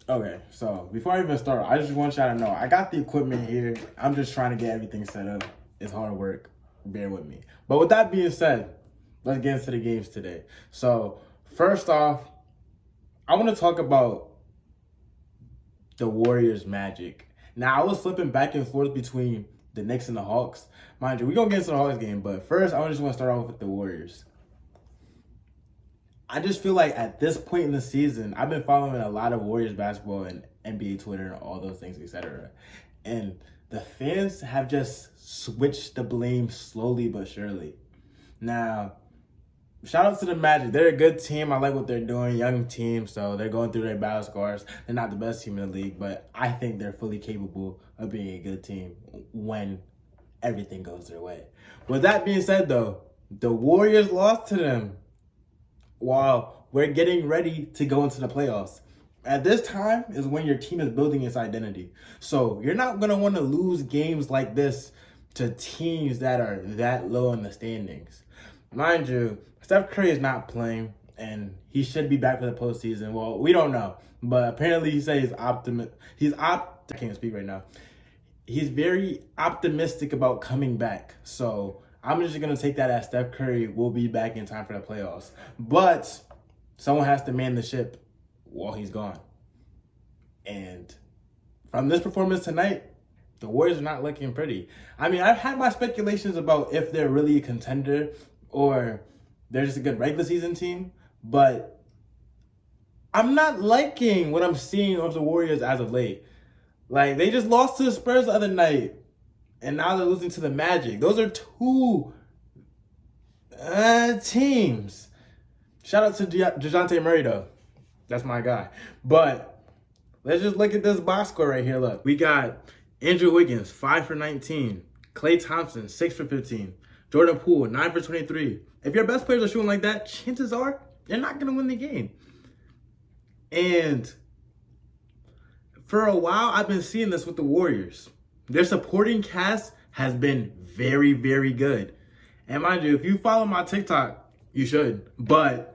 Okay, so before I even start, I just want y'all to know I got the equipment here. I'm just trying to get everything set up. It's hard work. Bear with me. But with that being said, let's get into the games today. So first off, I want to talk about the Warriors Magic. Now I was flipping back and forth between the Knicks and the Hawks. Mind you, we're gonna get into the Hawks game, but first I just want to start off with the Warriors. I just feel like at this point in the season, I've been following a lot of Warriors basketball and NBA Twitter and all those things, etc. And the fans have just switched the blame slowly but surely. Now, shout out to the Magic. They're a good team. I like what they're doing. Young team, so they're going through their battle scars. They're not the best team in the league, but I think they're fully capable of being a good team when everything goes their way. With that being said, though, the Warriors lost to them while we're getting ready to go into the playoffs. At this time is when your team is building its identity. So you're not going to want to lose games like this to teams that are that low in the standings. Mind you, Steph Curry is not playing, and he should be back for the postseason. Well, we don't know, but apparently he says I can't speak right now. He's very optimistic about coming back. So I'm just going to take that as Steph Curry will be back in time for the playoffs. But someone has to man the ship while he's gone. And from this performance tonight, the Warriors are not looking pretty. I mean, I've had my speculations about if they're really a contender or they're just a good regular season team. But I'm not liking what I'm seeing of the Warriors as of late. Like, they just lost to the Spurs the other night. And now they're losing to the Magic. Those are two teams. Shout out to DeJounte Murray, though. That's my guy. But let's just look at this box score right here. Look, we got Andrew Wiggins, 5 for 19. Klay Thompson, 6 for 15. Jordan Poole, 9 for 23. If your best players are shooting like that, chances are you're not going to win the game. And for a while, I've been seeing this with the Warriors. Their supporting cast has been very, very good. And mind you, if you follow my TikTok, you should. But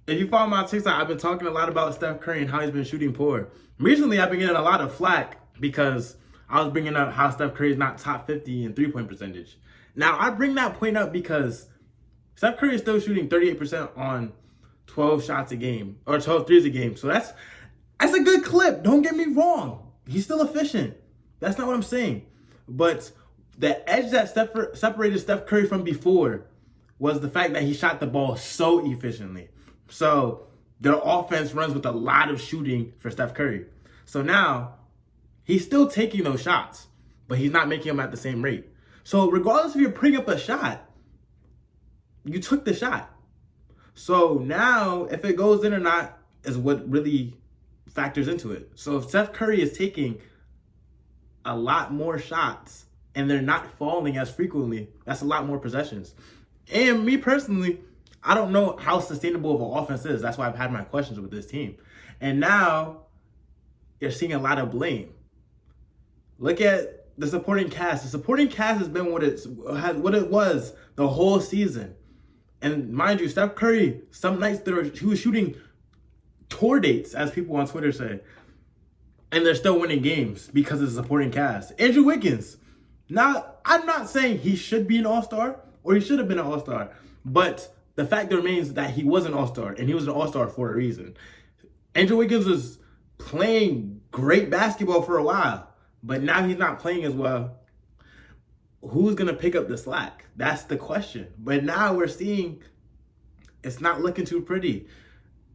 if you follow my TikTok, I've been talking a lot about Steph Curry and how he's been shooting poor. Recently, I've been getting a lot of flack because I was bringing up how Steph Curry is not top 50 in three-point percentage. Now, I bring that point up because Steph Curry is still shooting 38% on 12 shots a game, or 12 threes a game. So that's a good clip. Don't get me wrong. He's still efficient. That's not what I'm saying. But the edge that separated Steph Curry from before was the fact that he shot the ball so efficiently. So their offense runs with a lot of shooting for Steph Curry. So now he's still taking those shots, but he's not making them at the same rate. So regardless if you're putting up a shot, you took the shot. So now if it goes in or not is what really factors into it. So if Steph Curry is taking a lot more shots and they're not falling as frequently, that's a lot more possessions. And me personally, I don't know how sustainable of an offense is. That's why I've had my questions with this team. And now you're seeing a lot of blame. Look at the supporting cast. The supporting cast has been what it was the whole season. And mind you, Steph Curry, some nights he was shooting tour dates, as people on Twitter say. And they're still winning games because of the supporting cast. Andrew Wiggins. Now, I'm not saying he should be an all-star or he should have been an all-star. But the fact remains that he was an all-star, and he was an all-star for a reason. Andrew Wiggins was playing great basketball for a while, but now he's not playing as well. Who's going to pick up the slack? That's the question. But now we're seeing it's not looking too pretty.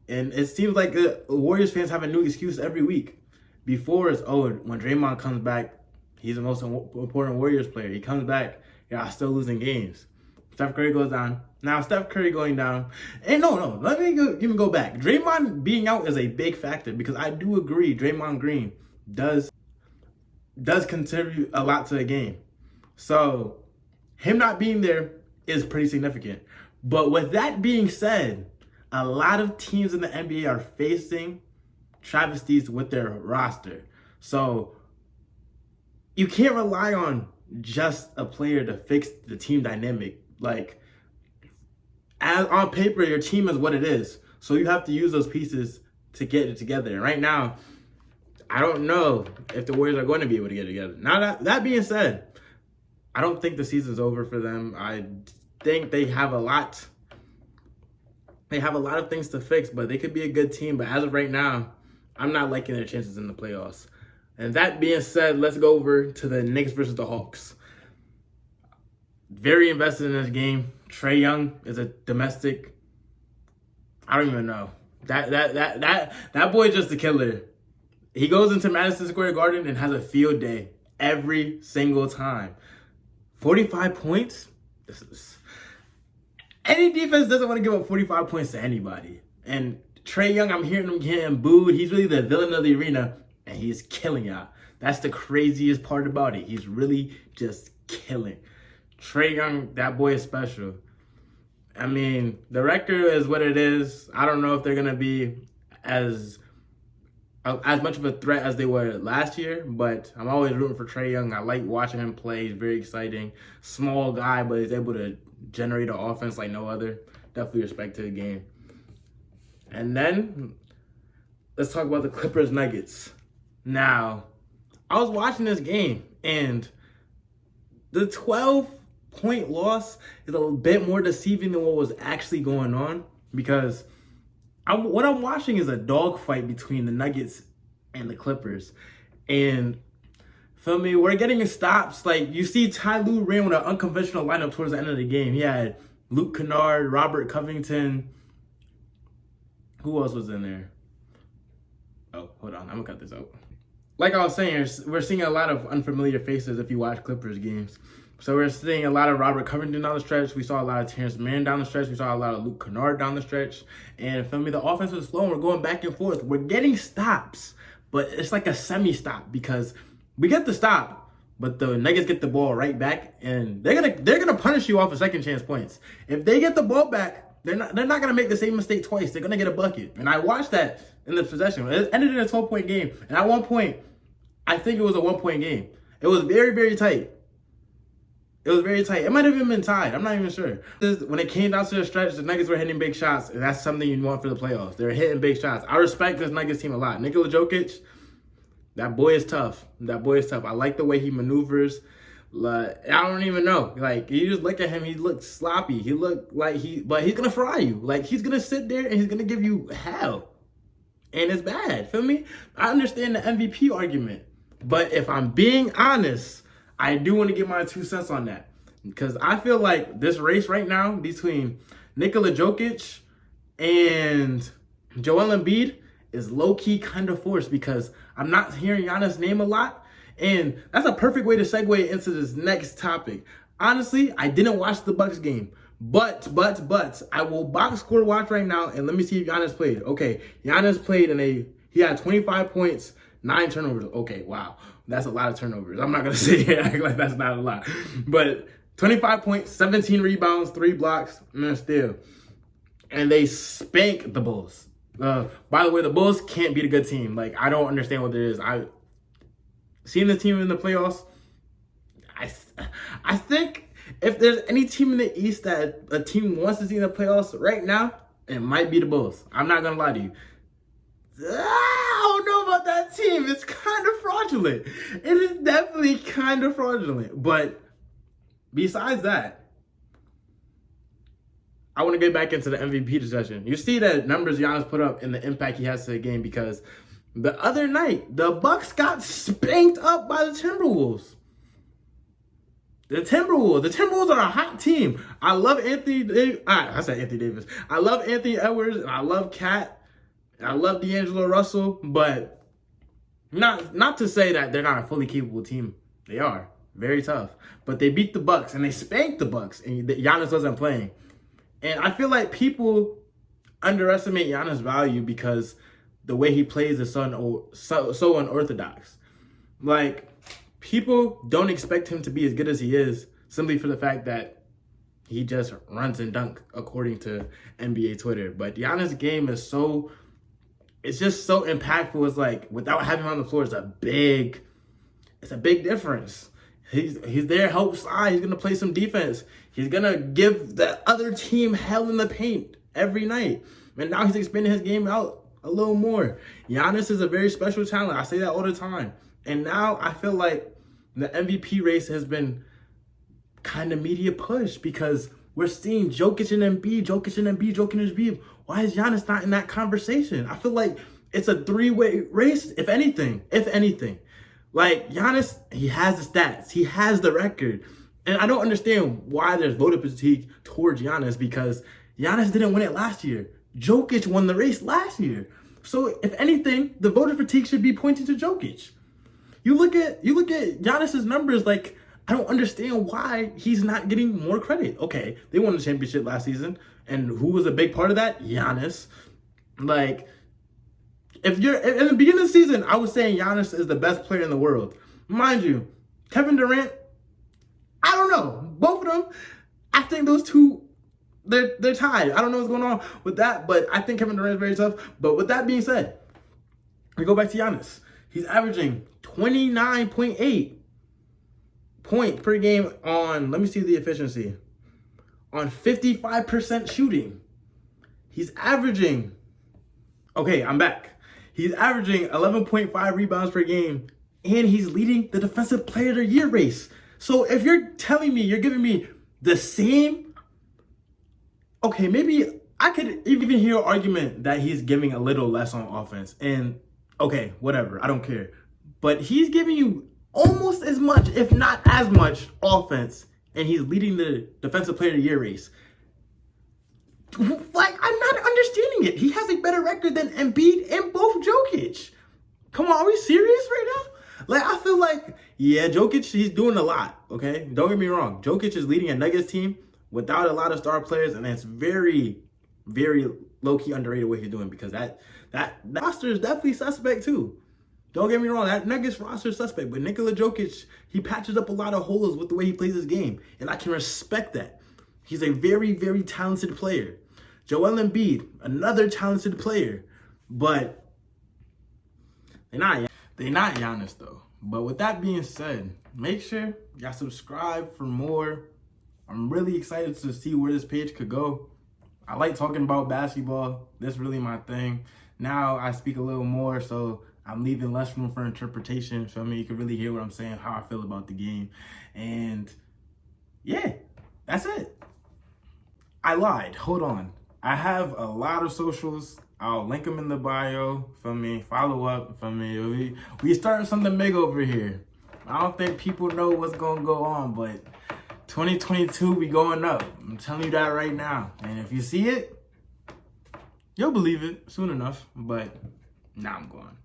And it seems like the Warriors fans have a new excuse every week. Before it's, when Draymond comes back, he's the most important Warriors player. He comes back, y'all still losing games. Steph Curry goes down. Now Steph Curry going down. And no, let me even go back. Draymond being out is a big factor because I do agree Draymond Green does contribute a lot to the game. So him not being there is pretty significant. But with that being said, a lot of teams in the NBA are facing travesties with their roster. So you can't rely on just a player to fix the team dynamic. Like, as on paper, your team is what it is. So you have to use those pieces to get it together. And right now, I don't know if the Warriors are going to be able to get together. Now that being said, I don't think the season's over for them. I think they have a lot. They have a lot of things to fix, but they could be a good team. But as of right now, I'm not liking their chances in the playoffs. And that being said, let's go over to the Knicks versus the Hawks. Very invested in this game. Trae Young is a domestic. I don't even know. That boy is just a killer. He goes into Madison Square Garden and has a field day every single time. 45 points? Any defense doesn't want to give up 45 points to anybody. And Trae Young, I'm hearing him getting booed. He's really the villain of the arena, and he's killing y'all. That's the craziest part about it. He's really just killing. Trae Young, that boy is special. I mean, the record is what it is. I don't know if they're going to be as much of a threat as they were last year, but I'm always rooting for Trae Young. I like watching him play. He's very exciting. Small guy, but he's able to generate an offense like no other. Definitely respect to the game. And then, let's talk about the Clippers Nuggets. Now, I was watching this game, and the 12-point loss is a bit more deceiving than what was actually going on, because what I'm watching is a dogfight between the Nuggets and the Clippers. And, feel me, we're getting stops. Like, you see Ty Lue ran with an unconventional lineup towards the end of the game. He had Luke Kennard, Robert Covington. Who else was in there? Oh, hold on. I'm going to cut this out. Like I was saying, we're seeing a lot of unfamiliar faces if you watch Clippers games. So we're seeing a lot of Robert Covington down the stretch. We saw a lot of Terrence Mann down the stretch. We saw a lot of Luke Kennard down the stretch. And feel me, the offense was flowing. We're going back and forth. We're getting stops, but it's like a semi-stop because we get the stop, but the Nuggets get the ball right back, and they're gonna punish you off of second chance points. If they get the ball back, they're not gonna make the same mistake twice. They're gonna get a bucket. And I watched that in the possession. It ended in a 12-point game. And at one point, I think it was a 1-point game. It was very, very tight. It was very tight. It might have even been tied. I'm not even sure. When it came down to the stretch, the Nuggets were hitting big shots, and that's something you want for the playoffs. They're hitting big shots. I respect this Nuggets team a lot. Nikola Jokic, that boy is tough. That boy is tough. I like the way he maneuvers. Like, I don't even know. Like, you just look at him, he looks sloppy. He looked like but he's going to fry you. Like, he's going to sit there and he's going to give you hell. And it's bad. Feel me? I understand the MVP argument. But if I'm being honest, I do want to give my 2 cents on that. Because I feel like this race right now between Nikola Jokic and Joel Embiid is low-key kind of forced because I'm not hearing Giannis' name a lot. And that's a perfect way to segue into this next topic. Honestly, I didn't watch the Bucks game. But, I will box score watch right now and let me see if Giannis played. Okay, Giannis played he had 25 points, 9 turnovers. Okay, wow. That's a lot of turnovers. I'm not going to sit here and act like that's not a lot. But 25 points, 17 rebounds, 3 blocks, and still. And they spank the Bulls. By the way, the Bulls can't beat a good team. Like, I don't understand what it is. Seeing the team in the playoffs, I think if there's any team in the East that a team wants to see in the playoffs right now, it might be the Bulls. I'm not going to lie to you. I don't know about that team. It's kind of fraudulent. It is definitely kind of fraudulent. But besides that, I want to get back into the MVP discussion. You see the numbers Giannis put up and the impact he has to the game because the other night, the Bucks got spanked up by the Timberwolves. The Timberwolves are a hot team. I love Anthony Davis. I said Anthony Davis. I love Anthony Edwards and I love Cat. I love D'Angelo Russell, but not to say that they're not a fully capable team. They are very tough, but they beat the Bucks and they spanked the Bucks, and Giannis wasn't playing. And I feel like people underestimate Giannis' value because the way he plays is so unorthodox. Like, people don't expect him to be as good as he is simply for the fact that he just runs and dunk according to NBA Twitter. But Giannis' game is it's just so impactful. It's like, without having him on the floor, it's a big difference. He's there, help slide. He's going to play some defense. He's going to give the other team hell in the paint every night. And now he's expanding his game out a little more. Giannis is a very special talent. I say that all the time. And now I feel like the MVP race has been kind of media pushed because we're seeing Jokic and Embiid, Jokic and Embiid, Jokic and Embiid. Why is Giannis not in that conversation? I feel like it's a three-way race, if anything. If anything. Like, Giannis, he has the stats. He has the record. And I don't understand why there's voter fatigue towards Giannis because Giannis didn't win it last year. Jokic won the race last year. So, if anything, the voter fatigue should be pointing to Jokic. You look at Giannis's numbers, like, I don't understand why he's not getting more credit. Okay, they won the championship last season, and who was a big part of that? Giannis. Like, if you're in the beginning of the season, I was saying Giannis is the best player in the world. Mind you, Kevin Durant, I don't know. Both of them, I think those two, they're tied. I don't know what's going on with that, but I think Kevin Durant is very tough. But with that being said, we go back to Giannis. He's averaging 29.8 points per game on, let me see the efficiency, on 55% shooting. He's averaging, okay, I'm back. He's averaging 11.5 rebounds per game, and he's leading the Defensive Player of the Year race. So if you're telling me, you're giving me the same, okay, maybe I could even hear an argument that he's giving a little less on offense. And okay, whatever, I don't care. But he's giving you almost as much, if not as much, offense, and he's leading the Defensive Player of the Year race. Like, I'm not understanding it. He has a better record than Embiid and both Jokic. Come on, are we serious right now? Like, I feel like, yeah, Jokic, he's doing a lot, okay? Don't get me wrong. Jokic is leading a Nuggets team without a lot of star players, and it's very, very low-key underrated what he's doing because that roster is definitely suspect too. Don't get me wrong, that Nuggets roster is suspect, but Nikola Jokic, he patches up a lot of holes with the way he plays his game, and I can respect that. He's a very, very talented player. Joel Embiid, another talented player, but they're not Giannis though. But with that being said, make sure y'all subscribe for more. I'm really excited to see where this page could go. I like talking about basketball. That's really my thing. Now I speak a little more, so I'm leaving less room for interpretation. So I mean, you can really hear what I'm saying, how I feel about the game. And yeah, that's it. I lied. Hold on. I have a lot of socials. I'll link them in the bio. Feel me? Follow up. Feel me? We starting something big over here. I don't think people know what's gonna go on, but 2022 we going up. I'm telling you that right now. And if you see it, you'll believe it soon enough. But now I'm going.